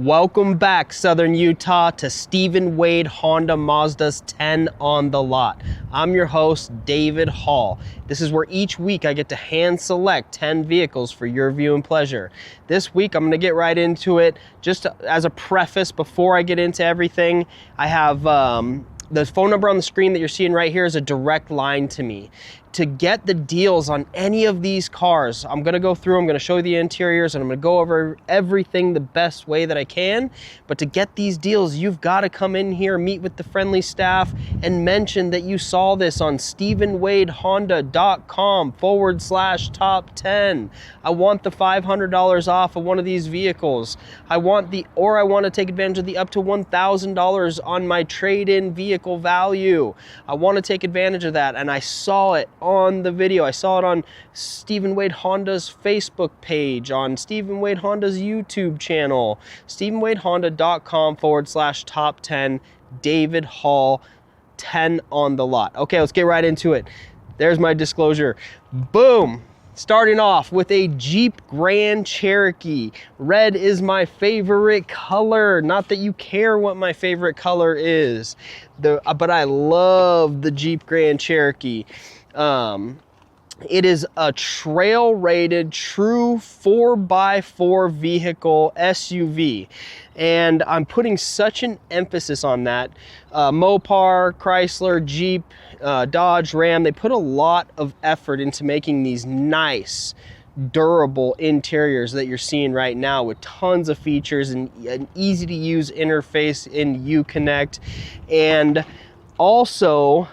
Welcome back, Southern Utah, to Stephen Wade Honda Mazda's 10 on the lot. I'm your host, David Hall. This is where each week I get to hand select 10 vehicles for your view and pleasure. This week I'm going to get right into it. Just as a preface, before I get into everything, I have the phone number on the screen that you're seeing right here is a direct line to me. To get the deals on any of these cars, I'm gonna go through, I'm gonna show you the interiors, and I'm gonna go over everything the best way that I can. But to get these deals, you've gotta come in here, meet with the friendly staff, and mention that you saw this on StephenWadeHonda.com/top 10. I want the $500 off of one of these vehicles. I want to take advantage of the up to $1,000 on my trade-in vehicle value. I want to take advantage of that, and I saw it on the video. I saw it on Stephen Wade Honda's Facebook page, on Stephen Wade Honda's YouTube channel, StephenWadeHonda.com/top 10, David Hall, 10 on the lot. Okay, let's get right into it. There's my disclosure. Boom. Starting off with a Jeep Grand Cherokee. Red is my favorite color. Not that you care what my favorite color is, but I love the Jeep Grand Cherokee. It is a trail rated true 4x4 vehicle SUV, and I'm putting such an emphasis on that. Mopar, Chrysler, Jeep, Dodge, Ram, they put a lot of effort into making these nice, durable interiors that you're seeing right now, with tons of features and an easy to use interface in Uconnect. And also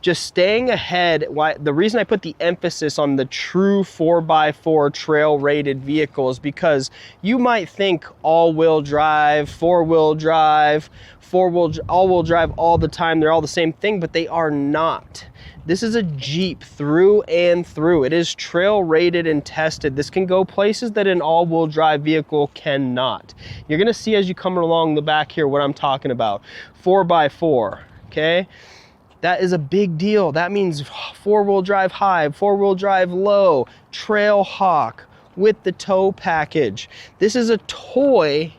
just staying ahead. The reason I put the emphasis on the true 4x4 trail rated vehicle is because you might think all-wheel drive, four-wheel drive, all-wheel drive all the time, they're all the same thing, but they are not. This is a Jeep through and through. It is trail rated and tested. This can go places that an all-wheel drive vehicle cannot. You're gonna see as you come along the back here what I'm talking about. 4x4, okay? That is a big deal. That means four-wheel drive high, four-wheel drive low, Trailhawk with the tow package. This is a toy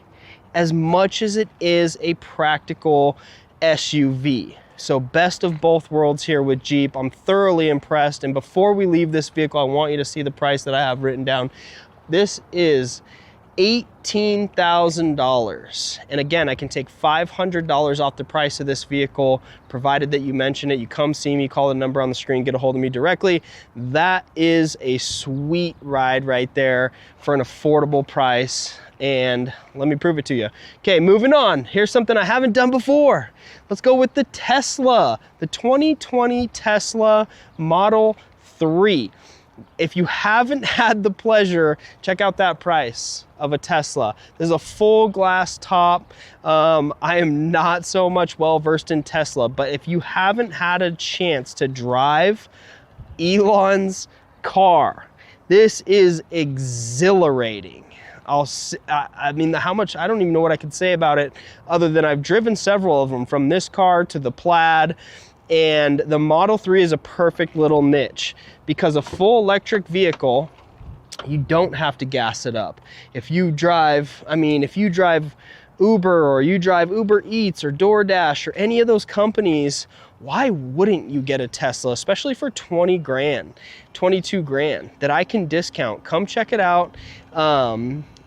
as much as it is a practical SUV. So best of both worlds here with Jeep. I'm thoroughly impressed. And before we leave this vehicle, I want you to see the price that I have written down. This is $18,000. And again, I can take $500 off the price of this vehicle, provided that you mention it, you come see me, call the number on the screen, get a hold of me directly. That is a sweet ride right there for an affordable price. And let me prove it to you. Okay, moving on. Here's something I haven't done before. Let's go with the Tesla, the 2020 Tesla Model 3. If you haven't had the pleasure, check out that price of a Tesla. There's a full glass top. I am not so much well versed in Tesla, but if you haven't had a chance to drive Elon's car, this is exhilarating. I mean, how much, I don't even know what I could say about it other than I've driven several of them, from this car to the Plaid. And the Model 3 is a perfect little niche because a full electric vehicle, you don't have to gas it up. If you drive Uber, or you drive Uber Eats or DoorDash or any of those companies, why wouldn't you get a Tesla, especially for 20 grand, 22 grand that I can discount? Come check it out.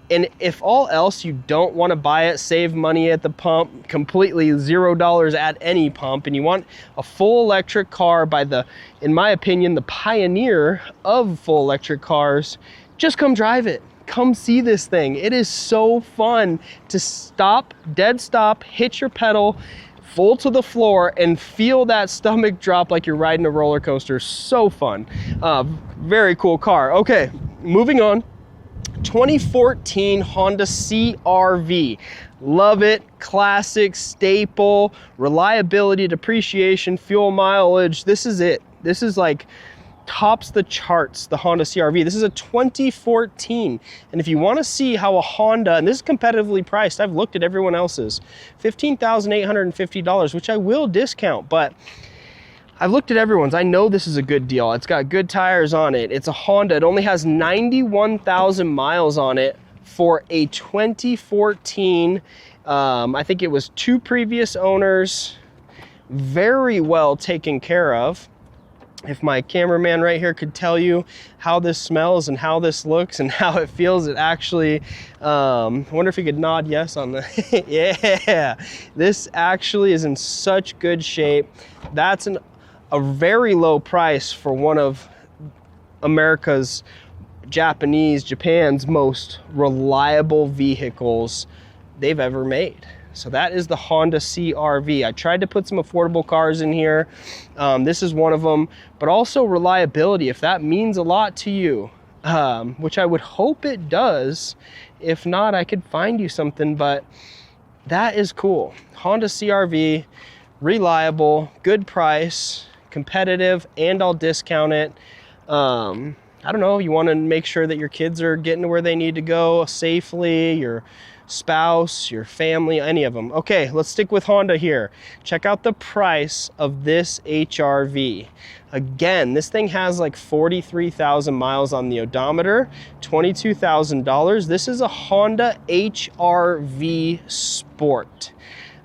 And if all else you don't want to buy it, save money at the pump, completely $0 at any pump, and you want a full electric car by in my opinion, the pioneer of full electric cars, just come drive it. Come see this thing. It is so fun to stop, dead stop, hit your pedal, full to the floor, and feel that stomach drop like you're riding a roller coaster. So fun. Very cool car. Okay, moving on. 2014 Honda CR-V. Love it. Classic, staple, reliability, depreciation, fuel mileage. This is it. This is like tops the charts, the Honda CR-V. This is a 2014. And if you want to see how a Honda, and this is competitively priced, I've looked at everyone else's, $15,850, which I will discount, but I've looked at everyone's. I know this is a good deal. It's got good tires on it. It's a Honda. It only has 91,000 miles on it. for a 2014. I think it was 2 previous owners, very well taken care of. If my cameraman right here could tell you how this smells and how this looks and how it feels, it actually, I wonder if you could nod yes on the, yeah, this actually is in such good shape. That's a very low price for one of Japan's most reliable vehicles they've ever made. So that is the Honda CR-V. I tried to put some affordable cars in here. This is one of them, but also reliability, if that means a lot to you, which I would hope it does. If not, I could find you something, but that is cool. Honda CR-V, reliable, good price, competitive, and I'll discount it. I don't know, you want to make sure that your kids are getting to where they need to go safely, your spouse, your family, any of them. Okay, let's stick with Honda here. Check out the price of this HR-V. Again, this thing has like 43,000 miles on the odometer, $22,000. This is a Honda HR-V Sport.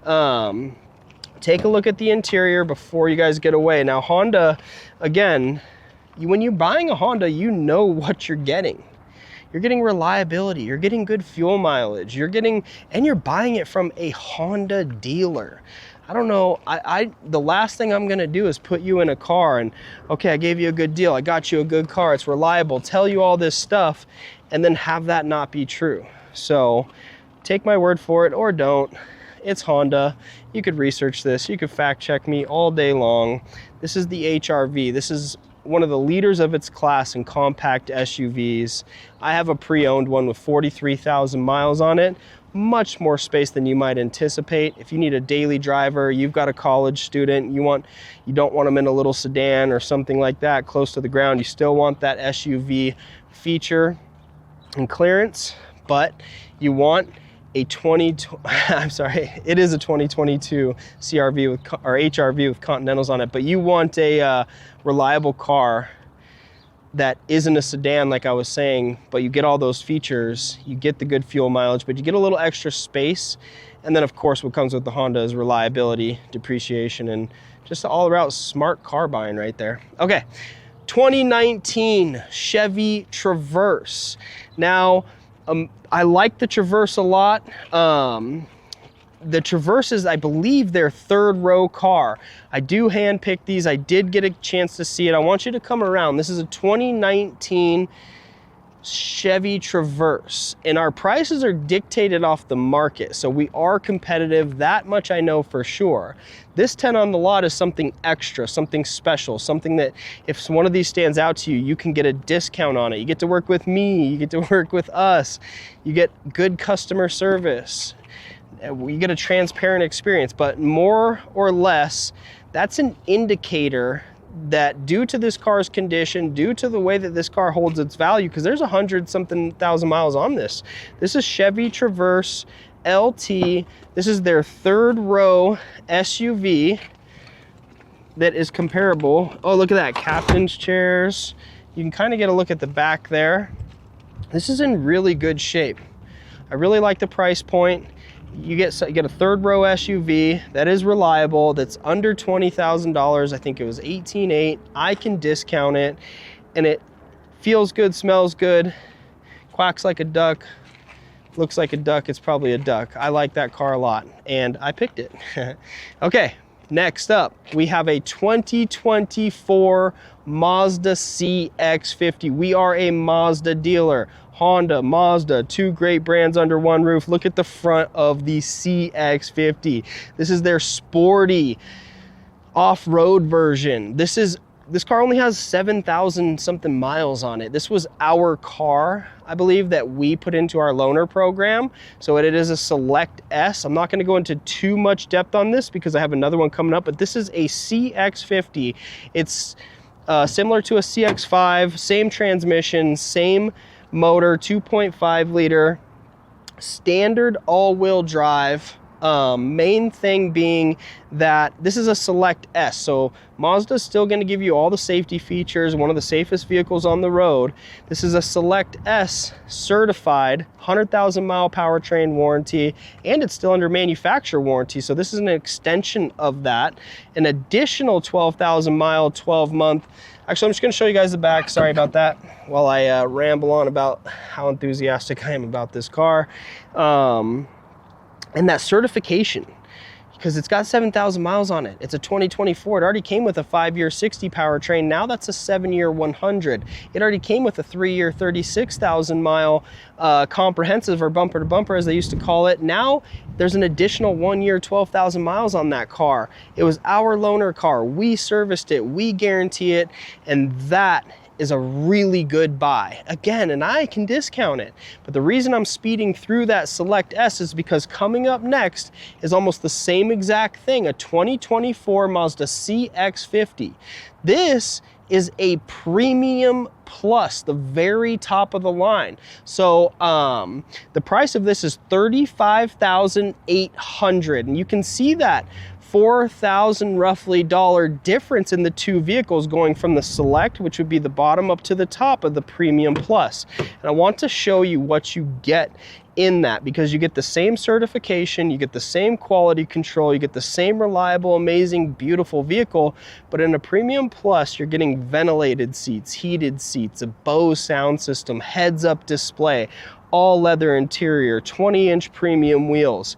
Take a look at the interior before you guys get away. Now, Honda, again, when you're buying a Honda, you know what you're getting. You're getting reliability, you're getting good fuel mileage, and you're buying it from a Honda dealer. I don't know, the last thing I'm gonna do is put you in a car and, okay, I gave you a good deal, I got you a good car, it's reliable, tell you all this stuff, and then have that not be true. So take my word for it or don't. It's Honda. You could research this, you could fact check me all day long. This is the HR-V. This is one of the leaders of its class in compact SUVs. I have a pre-owned one with 43,000 miles on it. Much more space than you might anticipate. If you need a daily driver, you've got a college student, you don't want them in a little sedan or something like that close to the ground. You still want that SUV feature and clearance, but you want a it is a 2022 CR-V or HR-V with Continentals on it, but you want a reliable car that isn't a sedan like I was saying, but you get all those features, you get the good fuel mileage, but you get a little extra space. And then of course what comes with the Honda is reliability, depreciation, and just all around smart car buying right there. Okay, 2019 Chevy Traverse. Now, I like the Traverse a lot. The Traverse is, I believe, their 3rd row car. I do handpick these. I did get a chance to see it. I want you to come around. This is a 2019 Chevy Traverse, and our prices are dictated off the market, so we are competitive. That much I know for sure. This 10 on the lot is something extra, something special, something that if one of these stands out to you, you can get a discount on it. You get to work with me, you get to work with us, you get good customer service, you get a transparent experience. But more or less, that's an indicator that due to this car's condition, due to the way that this car holds its value, because there's 100-something thousand miles on this. This is Chevy Traverse LT. This is their 3rd row SUV that is comparable. Oh, look at that, captain's chairs. You can kind of get a look at the back there. This is in really good shape. I really like the price point. You get a 3rd row SUV that is reliable, that's under $20,000. I think it was $18,800. I can discount it, and it feels good, smells good, quacks like a duck, looks like a duck. It's probably a duck. I like that car a lot, and I picked it. Okay, next up, we have a 2024 Mazda CX-50. We are a Mazda dealer. Honda, Mazda, 2 great brands under one roof. Look at the front of the CX-50. This is their sporty off-road version. This car only has 7,000 something miles on it. This was our car, I believe, that we put into our loaner program. So it is a Select S. I'm not going to go into too much depth on this because I have another one coming up, but this is a CX-50. It's similar to a CX-5, same transmission, same motor, 2.5 liter, standard all-wheel drive. Main thing being that this is a Select S, so Mazda is still going to give you all the safety features, one of the safest vehicles on the road. This is a Select S certified 100,000 mile powertrain warranty, and it's still under manufacturer warranty, so this is an extension of that. An additional 12,000 mile, 12-month. Actually, I'm just going to show you guys the back. Sorry about that while I ramble on about how enthusiastic I am about this car. And that certification, because it's got 7,000 miles on it. It's a 2024. It already came with a 5-year 60 powertrain. Now that's a 7-year 100. It already came with a 3-year 36,000 mile comprehensive, or bumper to bumper as they used to call it. Now there's an additional 1-year 12,000 miles on that car. It was our loaner car. We serviced it, we guarantee it, and that is a really good buy. Again, and I can discount it, but the reason I'm speeding through that Select S is because coming up next is almost the same exact thing, a 2024 Mazda CX-50. This is a premium plus, the very top of the line. So the price of this is $35,800, and you can see that $4,000 roughly difference in the two vehicles, going from the Select, which would be the bottom, up to the top of the Premium Plus. And I want to show you what you get in that, because you get the same certification, you get the same quality control, you get the same reliable, amazing, beautiful vehicle, but in a Premium Plus, you're getting ventilated seats, heated seats, a Bose sound system, heads-up display, all leather interior, 20-inch premium wheels.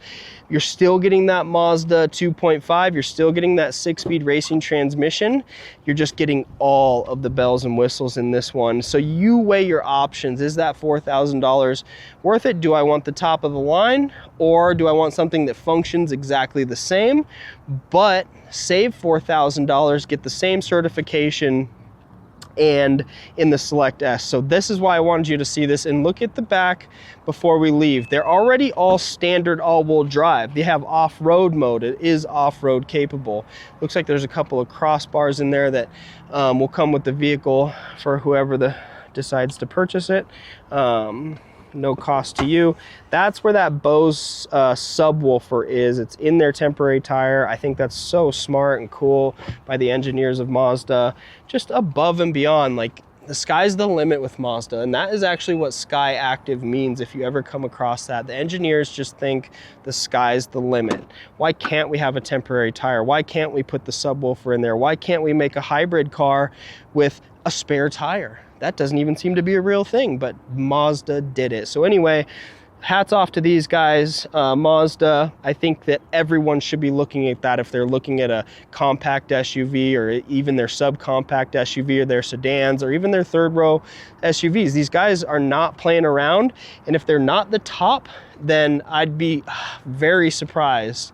You're still getting that Mazda 2.5. You're still getting that 6-speed racing transmission. You're just getting all of the bells and whistles in this one. So you weigh your options. Is that $4,000 worth it? Do I want the top of the line, or do I want something that functions exactly the same, but save $4,000, get the same certification, and in the Select S? So this is why I wanted you to see this, and look at the back before we leave. They're already all standard all-wheel drive. They have off-road mode. It is off-road capable. Looks like there's a couple of crossbars in there that will come with the vehicle for whoever decides to purchase it. No cost to you. That's where that Bose subwoofer is. It's in their temporary tire. I think that's so smart and cool by the engineers of Mazda. Just above and beyond, like, the sky's the limit with Mazda, and that is actually what Sky Active means. If you ever come across that, the engineers just think the sky's the limit. Why can't we have a temporary tire? Why can't we put the subwoofer in there? Why can't we make a hybrid car with a spare tire? That doesn't even seem to be a real thing, but Mazda did it. So anyway, hats off to these guys. Mazda, I think that everyone should be looking at that if they're looking at a compact SUV, or even their subcompact SUV, or their sedans, or even their third row SUVs. These guys are not playing around, and if they're not the top, then I'd be very surprised.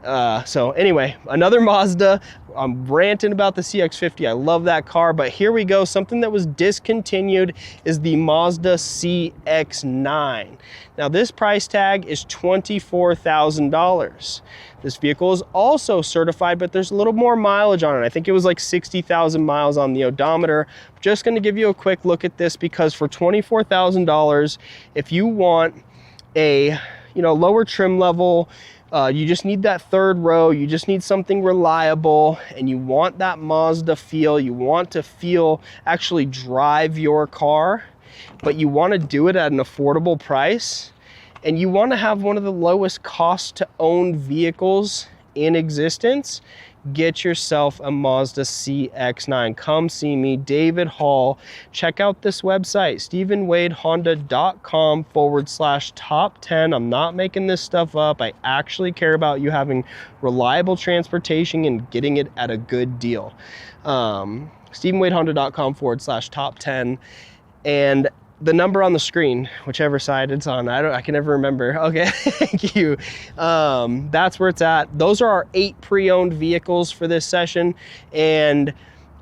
So anyway, another Mazda. I'm ranting about the CX-50. I love that car, but here we go. Something that was discontinued is the Mazda CX-9. Now this price tag is $24,000. This vehicle is also certified, but there's a little more mileage on it. I think it was like 60,000 miles on the odometer. I'm just going to give you a quick look at this, because for $24,000, if you want a lower trim level, you just need that third row, you just need something reliable, and you want that Mazda feel, you want to actually drive your car, but you want to do it at an affordable price, and you want to have one of the lowest cost to own vehicles in existence, get yourself a Mazda CX-9. Come see me, David Hall. Check out this website, StephenWadeHonda.com/top 10. I'm not making this stuff up. I actually care about you having reliable transportation and getting it at a good deal. StephenWadeHonda.com/top 10. And the number on the screen, whichever side it's on, I can never remember. Okay, thank you. That's where it's at. Those are our 8 pre-owned vehicles for this session, and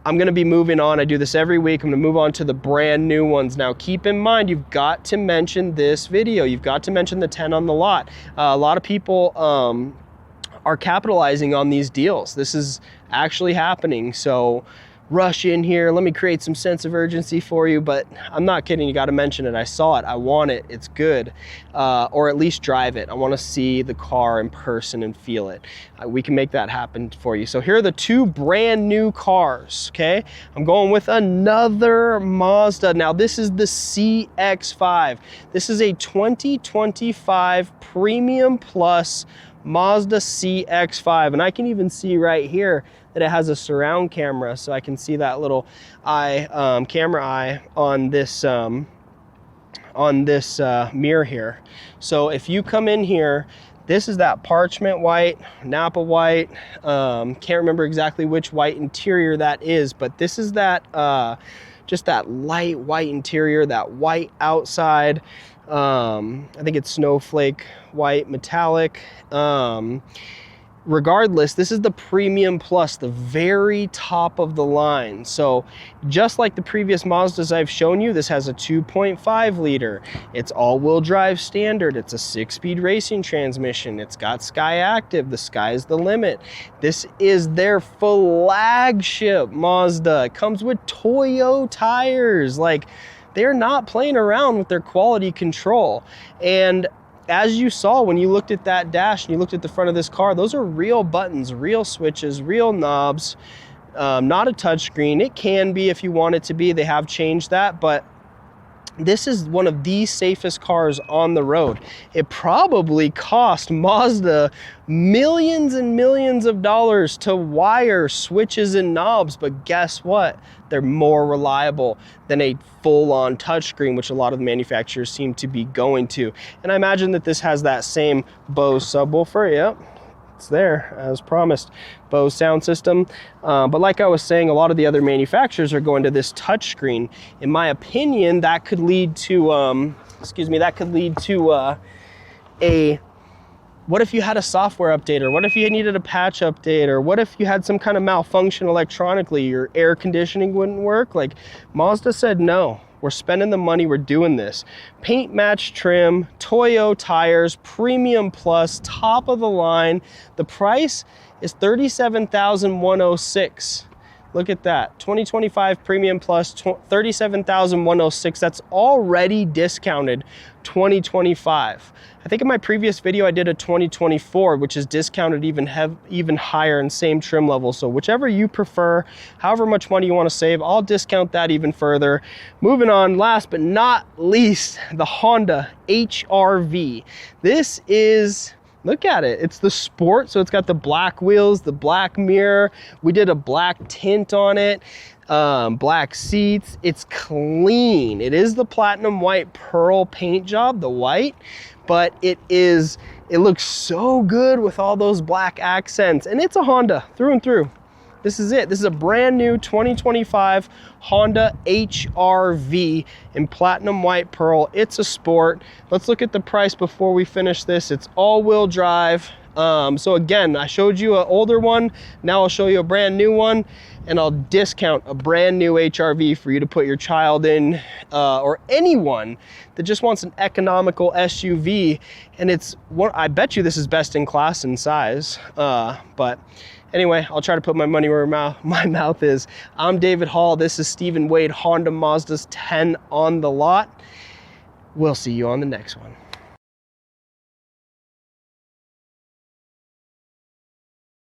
I'm gonna be moving on. I do this every week. I'm gonna move on to the brand new ones. Now, keep in mind, you've got to mention this video. You've got to mention the 10 on the lot. A lot of people are capitalizing on these deals. This is actually happening. So rush in here, let me create some sense of urgency for you, but I'm not kidding, you got to mention it. I saw it, I want it, it's good, or at least drive it. I want to see the car in person and feel it. We can make that happen for you. So here are the two brand new cars, okay? I'm going with another Mazda. Now this is the CX-5. This is a 2025 Premium Plus Mazda CX-5, and I can even see right here that it has a surround camera, so I can see that little eye, camera eye on this mirror here. So if you come in here, this is that parchment white, Napa white, can't remember exactly which white interior that is, but this is that just that light white interior, that white outside. I think it's snowflake white metallic. Regardless, this is the Premium Plus, the very top of the line. So just like the previous Mazdas I've shown you, this has a 2.5 liter. It's all-wheel drive standard. It's a 6-speed racing transmission. It's got Sky Active. The sky's the limit. This is their flagship Mazda. It comes with Toyo tires. Like, they're not playing around with their quality control. And as you saw when you looked at that dash and you looked at the front of this car, those are real buttons, real switches, real knobs, not a touchscreen. It can be if you want it to be. They have changed that, but this is one of the safest cars on the road. It probably cost Mazda millions and millions of dollars to wire switches and knobs, but guess what? They're more reliable than a full-on touchscreen, which a lot of the manufacturers seem to be going to. And I imagine that this has that same Bose subwoofer. Yep, it's there as promised. Bose sound system. But like I was saying, a lot of the other manufacturers are going to this touchscreen. In my opinion, that could lead to, what if you had a software update, or what if you needed a patch update, or what if you had some kind of malfunction electronically, your air conditioning wouldn't work? Like, Mazda said, no, we're spending the money, we're doing this. Paint match trim, Toyo tires, Premium Plus, top of the line. The price is $37,106. Look at that, 2025 Premium Plus, $37,106. That's already discounted 2025. I think in my previous video I did a 2024, which is discounted even higher and same trim level. So whichever you prefer, however much money you want to save, I'll discount that even further. Moving on, last but not least, the Honda HR-V. This is, look at it, it's the Sport, so it's got the black wheels, the black mirror. We did a black tint on it, black seats. It's clean. It is the platinum white pearl paint job, the white, but it looks so good with all those black accents, and it's a Honda through and through. This is it. This is a brand new 2025 Honda HR-V in platinum white pearl. It's a Sport. Let's look at the price before we finish this. It's all-wheel drive. So again, I showed you an older one. Now I'll show you a brand new one, and I'll discount a brand new HR-V for you to put your child in, or anyone that just wants an economical SUV. And it's what I bet you this is best in class in size. But anyway, I'll try to put my money where my mouth is. I'm David Hall. This is Stephen Wade, Honda Mazda's 10 on the lot. We'll see you on the next one.